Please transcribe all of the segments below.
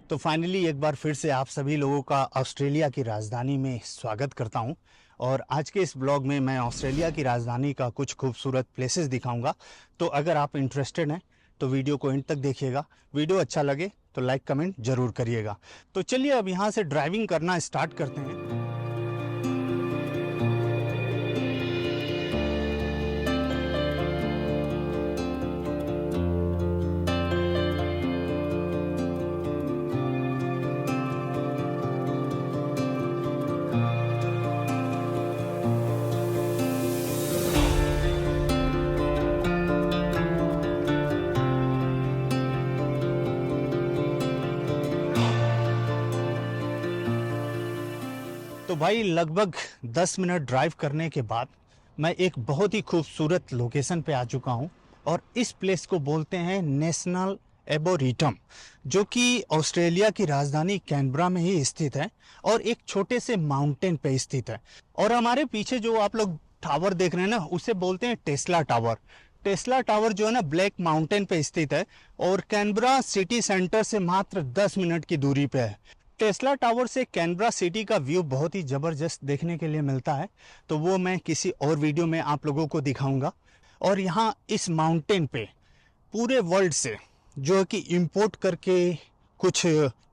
तो फाइनली एक बार फिर से आप सभी लोगों का ऑस्ट्रेलिया की राजधानी में स्वागत करता हूं। और आज के इस ब्लॉग में मैं ऑस्ट्रेलिया की राजधानी का कुछ खूबसूरत प्लेसेस दिखाऊंगा। तो अगर आप इंटरेस्टेड हैं तो वीडियो को एंड तक देखिएगा। वीडियो अच्छा लगे तो लाइक कमेंट जरूर करिएगा। तो चलिए अब यहाँ से ड्राइविंग करना स्टार्ट करते हैं। तो भाई लगभग 10 मिनट ड्राइव करने के बाद मैं एक बहुत ही खूबसूरत लोकेशन पे आ चुका हूँ। और इस प्लेस को बोलते हैं नेशनल एबोरिटम, जो कि ऑस्ट्रेलिया की राजधानी कैनबरा में ही स्थित है और एक छोटे से माउंटेन पे स्थित है। और हमारे पीछे जो आप लोग टावर देख रहे हैं ना, उसे बोलते हैं टेस्ला टावर। टेस्ला टावर जो है ना ब्लैक माउंटेन पे स्थित है और कैनबरा सिटी सेंटर से मात्र 10 मिनट की दूरी पे है। टेस्ला टावर से कैनबरा सिटी का व्यू बहुत ही ज़बरदस्त देखने के लिए मिलता है, तो वो मैं किसी और वीडियो में आप लोगों को दिखाऊंगा। और यहाँ इस माउंटेन पे पूरे वर्ल्ड से जो है कि इंपोर्ट करके कुछ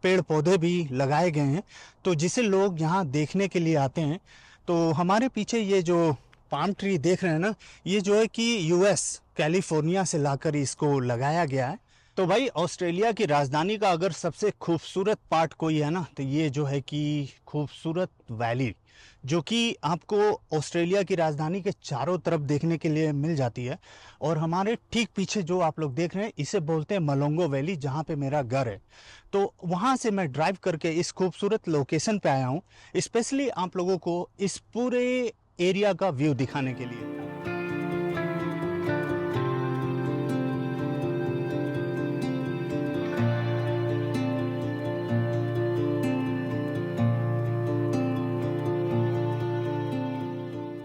पेड़ पौधे भी लगाए गए हैं, तो जिसे लोग यहाँ देखने के लिए आते हैं। तो हमारे पीछे ये जो पाम ट्री देख रहे हैं ना, ये जो है कि यूएस कैलिफोर्निया से लाकर इसको लगाया गया है। तो भाई ऑस्ट्रेलिया की राजधानी का अगर सबसे खूबसूरत पार्ट कोई है ना, तो ये जो है कि खूबसूरत वैली, जो कि आपको ऑस्ट्रेलिया की राजधानी के चारों तरफ देखने के लिए मिल जाती है। और हमारे ठीक पीछे जो आप लोग देख रहे हैं, इसे बोलते हैं मलोंगो वैली, जहाँ पे मेरा घर है। तो वहाँ से मैं ड्राइव करके इस खूबसूरत लोकेशन पे आया हूँ, स्पेशली आप लोगों को इस पूरे एरिया का व्यू दिखाने के लिए।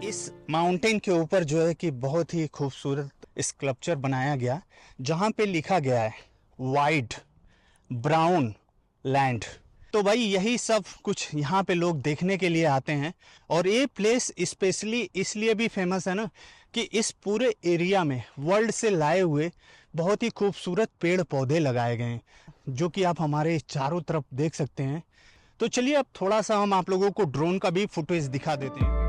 इस माउंटेन के ऊपर जो है कि बहुत ही खूबसूरत स्कल्पचर बनाया गया, जहाँ पे लिखा गया है वाइट ब्राउन लैंड। तो भाई यही सब कुछ यहाँ पे लोग देखने के लिए आते हैं। और ये प्लेस स्पेशली इसलिए भी फेमस है ना, कि इस पूरे एरिया में वर्ल्ड से लाए हुए बहुत ही खूबसूरत पेड़ पौधे लगाए गए हैं, जो कि आप हमारे चारों तरफ देख सकते हैं। तो चलिए अब थोड़ा सा हम आप लोगों को ड्रोन का भी फुटेज दिखा देते हैं।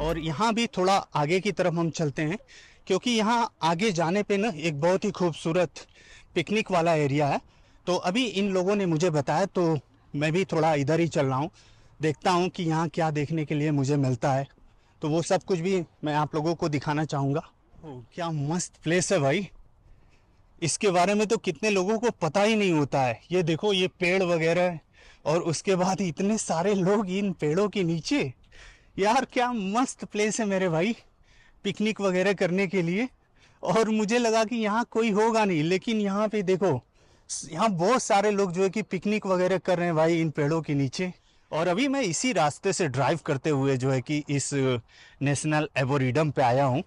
और यहाँ भी थोड़ा आगे की तरफ हम चलते हैं, क्योंकि यहाँ आगे जाने पे ना एक बहुत ही खूबसूरत पिकनिक वाला एरिया है। तो अभी इन लोगों ने मुझे बताया, तो मैं भी थोड़ा इधर ही चल रहा हूँ, देखता हूँ कि यहाँ क्या देखने के लिए मुझे मिलता है। तो वो सब कुछ भी मैं आप लोगों को दिखाना चाहूँगा। ओह क्या मस्त प्लेस है भाई, इसके बारे में तो कितने लोगों को पता ही नहीं होता है। ये देखो ये पेड़ वगैरह है, और उसके बाद इतने सारे लोग इन पेड़ों के नीचे। यार क्या मस्त प्लेस है मेरे भाई, पिकनिक वगैरह करने के लिए। और मुझे लगा कि यहाँ कोई होगा नहीं, लेकिन यहाँ पे देखो, यहाँ बहुत सारे लोग जो है कि पिकनिक वगैरह कर रहे हैं भाई इन पेड़ों के नीचे। और अभी मैं इसी रास्ते से ड्राइव करते हुए जो है कि इस नेशनल एबोरिडम पे आया हूँ।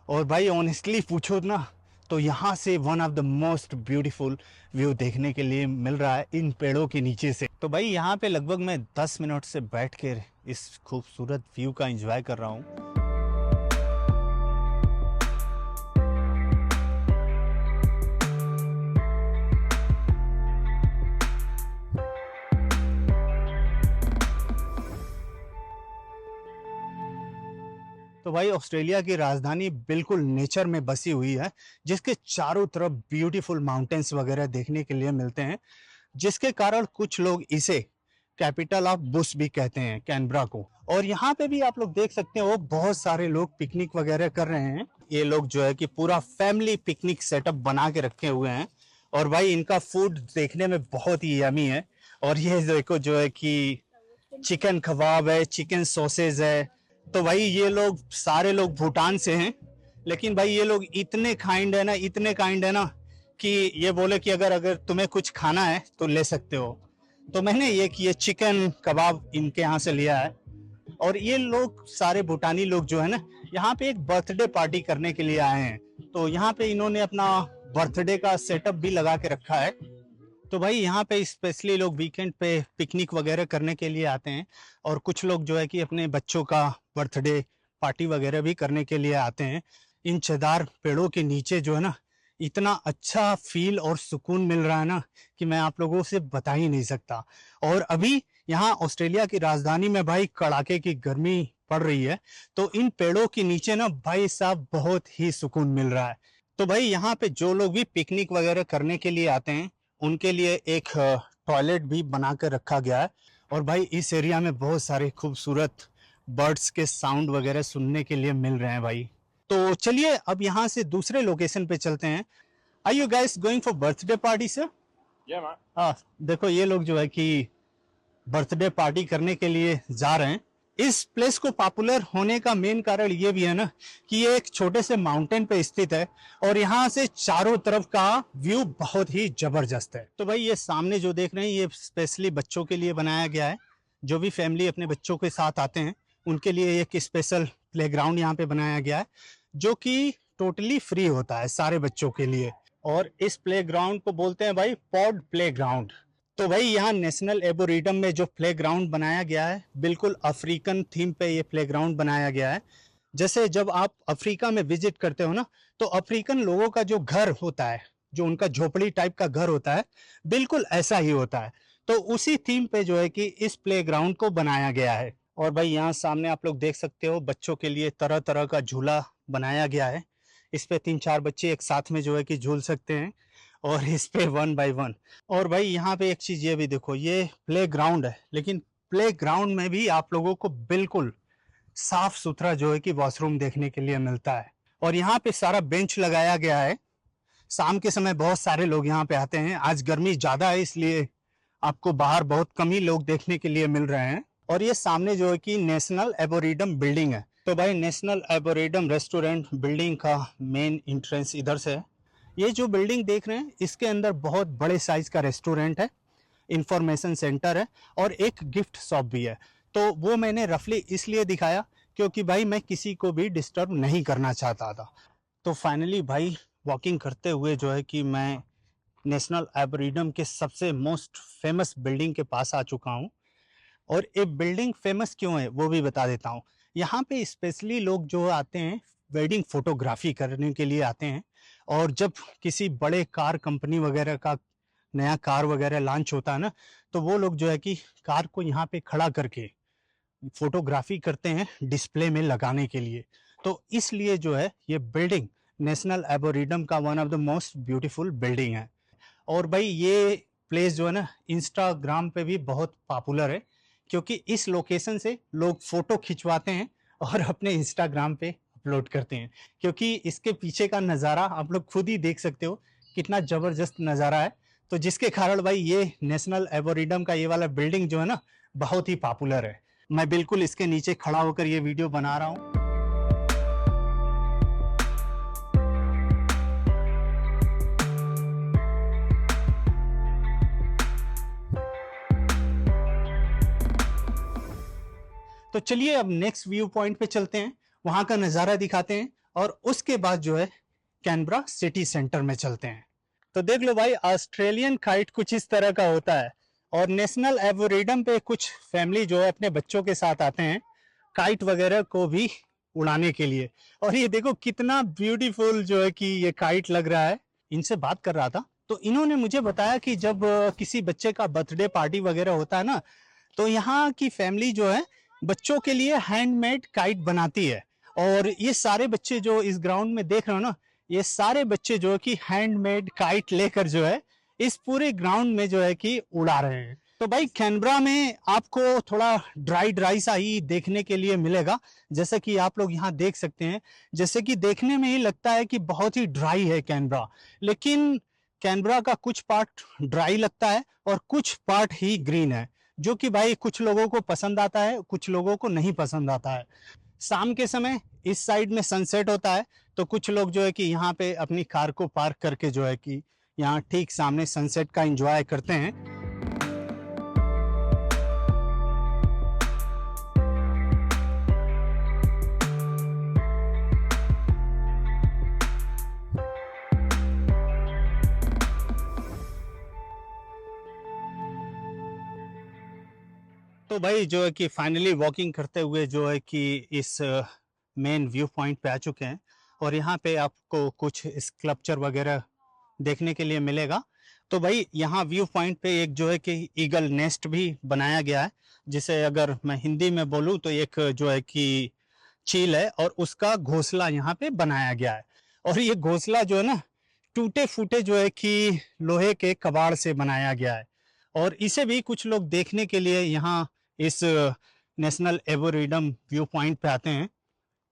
और भाई ऑनेस्टली पूछो ना, तो यहाँ से one of the most beautiful view देखने के लिए मिल रहा है इन पेड़ों के नीचे से। तो भाई यहाँ पे लगभग मैं 10 मिनट से बैठ कर इस खूबसूरत व्यू का एंजॉय कर रहा हूँ। तो भाई ऑस्ट्रेलिया की राजधानी बिल्कुल नेचर में बसी हुई है, जिसके चारों तरफ ब्यूटीफुल माउंटेन्स वगैरह देखने के लिए मिलते हैं, जिसके कारण कुछ लोग इसे कैपिटल ऑफ बुश भी कहते हैं कैनबरा को। और यहाँ पे भी आप लोग देख सकते हो बहुत सारे लोग पिकनिक वगैरह कर रहे हैं। ये लोग जो है कि पूरा फैमिली पिकनिक सेटअप बना के रखे हुए हैं। और भाई इनका फूड देखने में बहुत ही यमी है। और ये देखो जो है कि चिकन कबाब है, चिकन सॉसेज है। तो भाई ये लोग सारे लोग भूटान से हैं, लेकिन भाई ये लोग इतने काइंड है ना, इतने काइंड है ना, कि ये बोले कि अगर अगर तुम्हें कुछ खाना है तो ले सकते हो। तो मैंने ये कि ये चिकन कबाब इनके यहाँ से लिया है। और ये लोग सारे भूटानी लोग जो है ना, यहाँ पे एक बर्थडे पार्टी करने के लिए आए हैं। तो यहाँ पे इन्होंने अपना बर्थडे का सेटअप भी लगा के रखा है। तो भाई यहाँ पे स्पेशली लोग वीकेंड पे पिकनिक वगैरह करने के लिए आते हैं, और कुछ लोग जो है कि अपने बच्चों का बर्थडे पार्टी वगैरह भी करने के लिए आते हैं। इन छेदार पेड़ों के नीचे जो है ना, इतना अच्छा फील और सुकून मिल रहा है ना कि मैं आप लोगों से बता ही नहीं सकता। और अभी यहाँ ऑस्ट्रेलिया की राजधानी में भाई कड़ाके की गर्मी पड़ रही है, तो इन पेड़ों के नीचे ना भाई साहब बहुत ही सुकून मिल रहा है। तो भाई यहाँ पे जो लोग भी पिकनिक वगैरह करने के लिए आते हैं, उनके लिए एक टॉयलेट भी बना कर रखा गया है। और भाई इस एरिया में बहुत सारे खूबसूरत बर्ड्स के साउंड वगैरह सुनने के लिए मिल रहे हैं भाई। तो चलिए अब यहाँ से दूसरे लोकेशन पे चलते हैं। Are you guys going for birthday party sir? Yeah, man. हाँ, देखो ये लोग जो है कि बर्थडे पार्टी करने के लिए जा रहे हैं। इस प्लेस को पॉपुलर होने का मेन कारण ये भी है ना कि ये एक छोटे से माउंटेन पे स्थित है, और यहाँ से चारों तरफ का व्यू बहुत ही जबरदस्त है। तो भाई ये सामने जो देख रहे हैं, ये स्पेशली बच्चों के लिए बनाया गया है। जो भी फैमिली अपने बच्चों के साथ आते हैं, उनके लिए एक स्पेशल प्लेग्राउंड यहाँ पे बनाया गया है, जो कि टोटली फ्री होता है सारे बच्चों के लिए। और इस प्लेग्राउंड को बोलते हैं भाई पॉड प्लेग्राउंड। तो भाई यहाँ नेशनल एबोरिडम में जो प्लेग्राउंड बनाया गया है, बिल्कुल अफ्रीकन थीम पे ये प्लेग्राउंड बनाया गया है। जैसे जब आप अफ्रीका में विजिट करते हो ना, तो अफ्रीकन लोगों का जो घर होता है, जो उनका झोपड़ी टाइप का घर होता है, बिल्कुल ऐसा ही होता है। तो उसी थीम पे जो है कि इस प्लेग्राउंड को बनाया गया है। और भाई यहाँ सामने आप लोग देख सकते हो, बच्चों के लिए तरह तरह का झूला बनाया गया है। इस पे 3-4 बच्चे एक साथ में जो है कि झूल सकते हैं, और इस पे 1 बाय 1। और भाई यहाँ पे एक चीज ये भी देखो, ये प्ले ग्राउंड है, लेकिन प्ले ग्राउंड में भी आप लोगों को बिल्कुल साफ सुथरा जो है कि वॉशरूम देखने के लिए मिलता है। और यहाँ पे सारा बेंच लगाया गया है। शाम के समय बहुत सारे लोग यहाँ पे आते हैं। आज गर्मी ज्यादा है, इसलिए आपको बाहर बहुत कम ही लोग देखने के लिए मिल रहे हैं। और ये सामने जो है कि नेशनल एबोरिडम बिल्डिंग है। तो भाई नेशनल एबोरिडम रेस्टोरेंट बिल्डिंग का मेन एंट्रेंस इधर से है। ये जो बिल्डिंग देख रहे हैं, इसके अंदर बहुत बड़े साइज का रेस्टोरेंट है, इंफॉर्मेशन सेंटर है, और एक गिफ्ट शॉप भी है। तो वो मैंने रफली इसलिए दिखाया क्योंकि भाई मैं किसी को भी डिस्टर्ब नहीं करना चाहता था। तो फाइनली भाई वॉकिंग करते हुए जो है कि मैं नेशनल एबोरिडम के सबसे मोस्ट फेमस बिल्डिंग के पास आ चुका हूँ। और ये बिल्डिंग फेमस क्यों है वो भी बता देता हूँ। यहाँ पे स्पेशली लोग जो आते हैं, वेडिंग फोटोग्राफी करने के लिए आते हैं। और जब किसी बड़े कार कंपनी वगैरह का नया कार वगैरह लॉन्च होता है ना, तो वो लोग जो है कि कार को यहाँ पे खड़ा करके फोटोग्राफी करते हैं डिस्प्ले में लगाने के लिए। तो इसलिए जो है ये बिल्डिंग नेशनल एबोरिडम का one of the most beautiful building है। और भाई ये प्लेस जो है ना, इंस्टाग्राम पे भी बहुत पॉपुलर है, क्योंकि इस लोकेशन से लोग फोटो खिंचवाते हैं और अपने इंस्टाग्राम पे अपलोड करते हैं। क्योंकि इसके पीछे का नज़ारा आप लोग खुद ही देख सकते हो, कितना ज़बरदस्त नज़ारा है। तो जिसके कारण भाई ये नेशनल एबोरिडम का ये वाला बिल्डिंग जो है ना, बहुत ही पॉपुलर है। मैं बिल्कुल इसके नीचे खड़ा होकर ये वीडियो बना रहा हूँ। तो चलिए अब नेक्स्ट व्यू पॉइंट पे चलते हैं, वहां का नज़ारा दिखाते हैं, और उसके बाद जो है कैनबरा सिटी सेंटर में चलते हैं। तो देख लो भाई, ऑस्ट्रेलियन काइट कुछ इस तरह का होता है। और नेशनल एबोरिडम पे कुछ फैमिली जो है अपने बच्चों के साथ आते हैं काइट वगैरह को भी उड़ाने के लिए। और ये देखो कितना ब्यूटीफुल जो है कि ये काइट लग रहा है। इनसे बात कर रहा था, तो इन्होंने मुझे बताया कि जब किसी बच्चे का बर्थडे पार्टी वगैरह होता है ना, तो यहाँ की फैमिली जो है बच्चों के लिए हैंडमेड काइट बनाती है। और ये सारे बच्चे जो इस ग्राउंड में देख रहे हो ना, ये सारे बच्चे जो है कि हैंडमेड काइट लेकर जो है इस पूरे ग्राउंड में जो है कि उड़ा रहे हैं। तो भाई कैनबरा में आपको थोड़ा ड्राई ड्राई सा ही देखने के लिए मिलेगा, जैसे कि आप लोग यहाँ देख सकते हैं। जैसे कि देखने में ही लगता है कि बहुत ही ड्राई है कैनबरा, लेकिन कैनबरा का कुछ पार्ट ड्राई लगता है और कुछ पार्ट ही ग्रीन है, जो कि भाई कुछ लोगों को पसंद आता है, कुछ लोगों को नहीं पसंद आता है। शाम के समय इस साइड में सनसेट होता है, तो कुछ लोग जो है कि यहाँ पे अपनी कार को पार्क करके जो है कि यहाँ ठीक सामने सनसेट का एंजॉय करते हैं। तो भाई जो है कि फाइनली वॉकिंग करते हुए जो है कि इस मेन व्यू पॉइंट पे आ चुके हैं, और यहाँ पे आपको कुछ स्कल्पचर वगैरह देखने के लिए मिलेगा। तो भाई यहाँ व्यू पॉइंट पे एक जो है कि ईगल नेस्ट भी बनाया गया है, जिसे अगर मैं हिंदी में बोलूँ तो एक जो है कि चील है, और उसका घोंसला यहाँ पे बनाया गया है। और ये घोंसला जो है ना, टूटे फूटे जो है कि लोहे के कबाड़ से बनाया गया है, और इसे भी कुछ लोग देखने के लिए यहाँ इस नेशनल एबोरिडम व्यू पॉइंट पे आते हैं,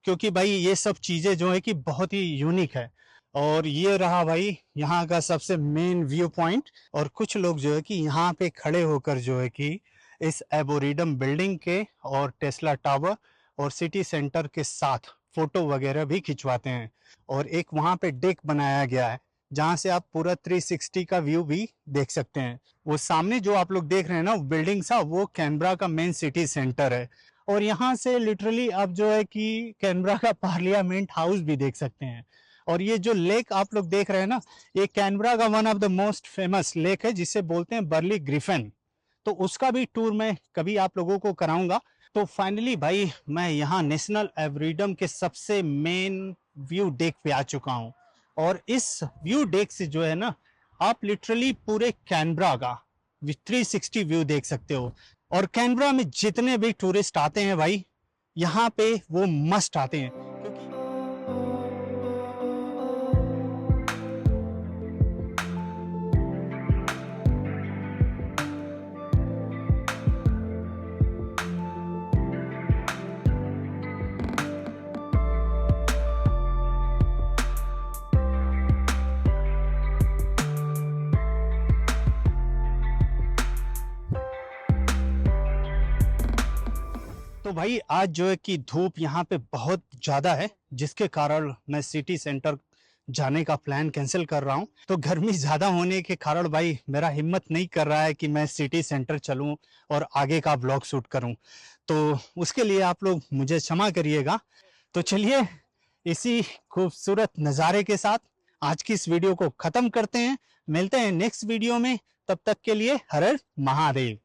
क्योंकि भाई ये सब चीज़ें जो है कि बहुत ही यूनिक है। और ये रहा भाई यहाँ का सबसे मेन व्यू पॉइंट, और कुछ लोग जो है कि यहाँ पे खड़े होकर जो है कि इस एबोरिडम बिल्डिंग के और टेस्ला टावर और सिटी सेंटर के साथ फोटो वगैरह भी खिंचवाते हैं। और एक वहाँ पे डेक बनाया गया है जहाँ से आप पूरा 360 का व्यू भी देख सकते हैं। वो सामने जो आप लोग देख रहे हैं ना बिल्डिंग सा, वो कैनबरा का मेन सिटी सेंटर है। और यहाँ से लिटरली आप जो है कि कैनबरा का पार्लियामेंट हाउस भी देख सकते हैं। और ये जो लेक आप लोग देख रहे हैं ना, ये कैनबरा का one of the most famous lake है, जिसे बोलते हैं बर्ली ग्रिफिन। तो उसका भी टूर मैं कभी आप लोगों को कराऊंगा। तो फाइनली भाई मैं यहाँ नेशनल एबोरिडम के सबसे मेन व्यू डेक पे आ चुका हूँ, और इस व्यू डेक से जो है ना, आप लिटरली पूरे कैनबरा का 360 व्यू देख सकते हो। और कैनबरा में जितने भी टूरिस्ट आते हैं भाई, यहाँ पे वो मस्ट आते हैं, क्योंकि तो भाई आज जो है कि धूप यहाँ पे बहुत ज़्यादा है, जिसके कारण मैं सिटी सेंटर जाने का प्लान कैंसिल कर रहा हूँ। तो गर्मी ज़्यादा होने के कारण भाई मेरा हिम्मत नहीं कर रहा है कि मैं सिटी सेंटर चलूँ और आगे का ब्लॉग शूट करूँ। तो उसके लिए आप लोग मुझे क्षमा करिएगा। तो चलिए इसी खूबसूरत नज़ारे के साथ आज की इस वीडियो को ख़त्म करते हैं। मिलते हैं नेक्स्ट वीडियो में, तब तक के लिए हर हर महादेव।